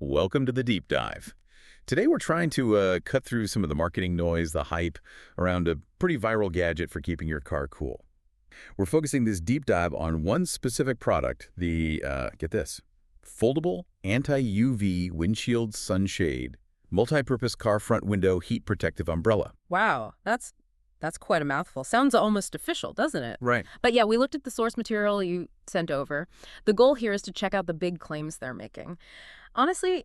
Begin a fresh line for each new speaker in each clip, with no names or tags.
Welcome to the deep dive. Today we're trying to cut through some of the marketing noise, the hype around a pretty viral gadget for keeping your car cool. We're focusing this deep dive on one specific product, the, get this, foldable anti-UV windshield sunshade, multi-purpose car front window heat protective umbrella.
Wow, that's quite a mouthful. Sounds almost official, doesn't it?
Right.
But yeah, we looked at the source material you sent over. The goal here is to check out the big claims they're making. Honestly,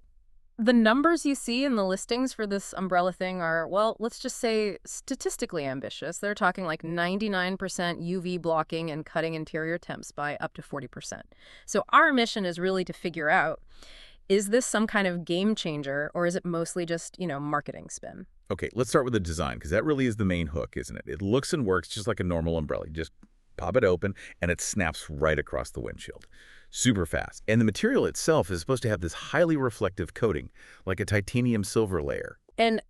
the numbers you see in the listings for this umbrella thing are, well, let's just say statistically ambitious. They're talking like 99% UV blocking and cutting interior temps by up to 40%. So our mission is really to figure out, is this some kind of game changer or is it mostly just, marketing spin?
Okay, let's start with the design, because that really is the main hook, isn't it? It looks and works just like a normal umbrella. You just pop it open, and it snaps right across the windshield. Super fast. And the material itself is supposed to have this highly reflective coating, like a titanium silver layer.
And,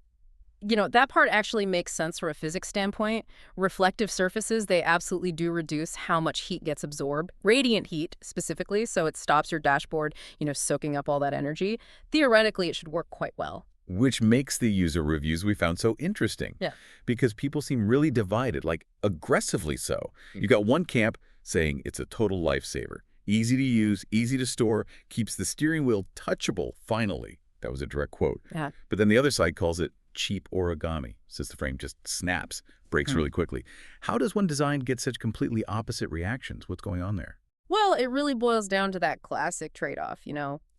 that part actually makes sense from a physics standpoint. Reflective surfaces, they absolutely do reduce how much heat gets absorbed. Radiant heat, specifically, so it stops your dashboard, soaking up all that energy. Theoretically, it should work quite well.
Which makes the user reviews we found so interesting.
Yeah.
Because people seem really divided, like aggressively so. You got one camp saying it's a total lifesaver. Easy to use, easy to store, keeps the steering wheel touchable, finally. That was a direct quote.
Yeah.
But then the other side calls it cheap origami, since the frame just snaps, breaks really quickly. How does one design get such completely opposite reactions? What's going on there?
Well, it really boils down to that classic trade-off,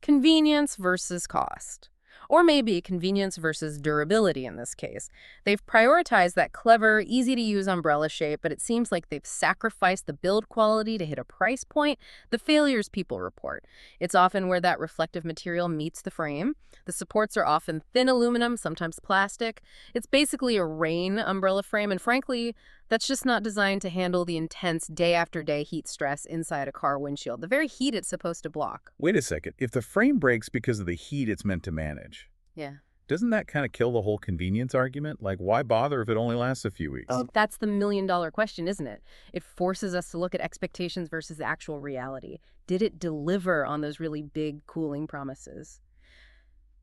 convenience versus cost. Or maybe convenience versus durability in this case. They've prioritized that clever, easy-to-use umbrella shape, but it seems like they've sacrificed the build quality to hit a price point the failures people report. It's often where that reflective material meets the frame. The supports are often thin aluminum, sometimes plastic. It's basically a rain umbrella frame, and frankly, that's just not designed to handle the intense day-after-day heat stress inside a car windshield, the very heat it's supposed to block.
Wait a second. If the frame breaks because of the heat it's meant to manage,
Yeah.
doesn't that kind of kill the whole convenience argument? Like, why bother if it only lasts a few weeks?
Oh, that's the million-dollar question, isn't it? It forces us to look at expectations versus the actual reality. Did it deliver on those really big cooling promises?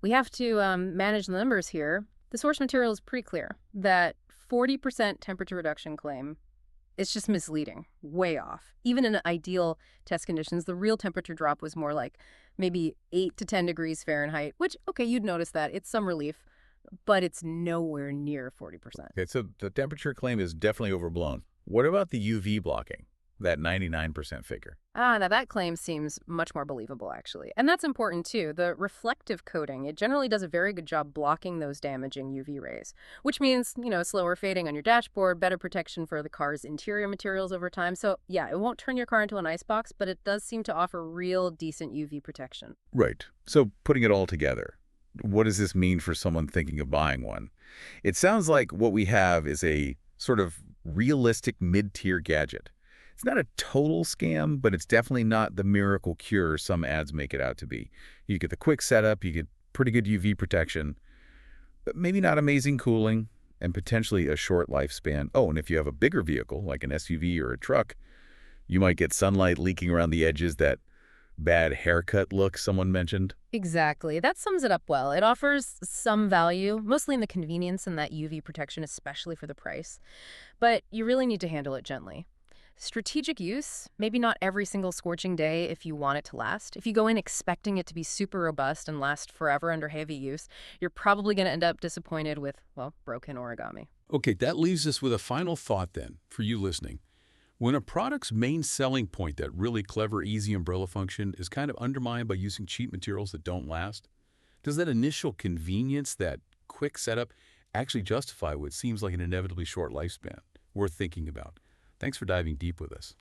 We have to manage the numbers here. The source material is pretty clear that 40% temperature reduction claim is just misleading, way off. Even in ideal test conditions, the real temperature drop was more like maybe 8 to 10 degrees Fahrenheit, which, okay, you'd notice that. It's some relief, but it's nowhere near 40%.
Okay, so the temperature claim is definitely overblown. What about the UV blocking, that 99% figure?
Now that claim seems much more believable, actually. And that's important, too. The reflective coating, it generally does a very good job blocking those damaging UV rays, which means, slower fading on your dashboard, better protection for the car's interior materials over time. So, yeah, it won't turn your car into an icebox, but it does seem to offer real decent UV protection.
Right. So putting it all together, what does this mean for someone thinking of buying one? It sounds like what we have is a sort of realistic mid-tier gadget. It's not a total scam, but it's definitely not the miracle cure some ads make it out to be. You get the quick setup, you get pretty good UV protection, but maybe not amazing cooling, and potentially a short lifespan. Oh, and if you have a bigger vehicle, like an SUV or a truck, you might get sunlight leaking around the edges, that bad haircut look someone mentioned.
Exactly. That sums it up well. It offers some value, mostly in the convenience and that UV protection, especially for the price. But you really need to handle it gently. Strategic use, maybe not every single scorching day if you want it to last. If you go in expecting it to be super robust and last forever under heavy use, you're probably going to end up disappointed with, well, broken origami.
Okay, that leaves us with a final thought then, for you listening. When a product's main selling point, that really clever, easy umbrella function, is kind of undermined by using cheap materials that don't last, does that initial convenience, that quick setup, actually justify what seems like an inevitably short lifespan? Worth thinking about. Thanks for diving deep with us.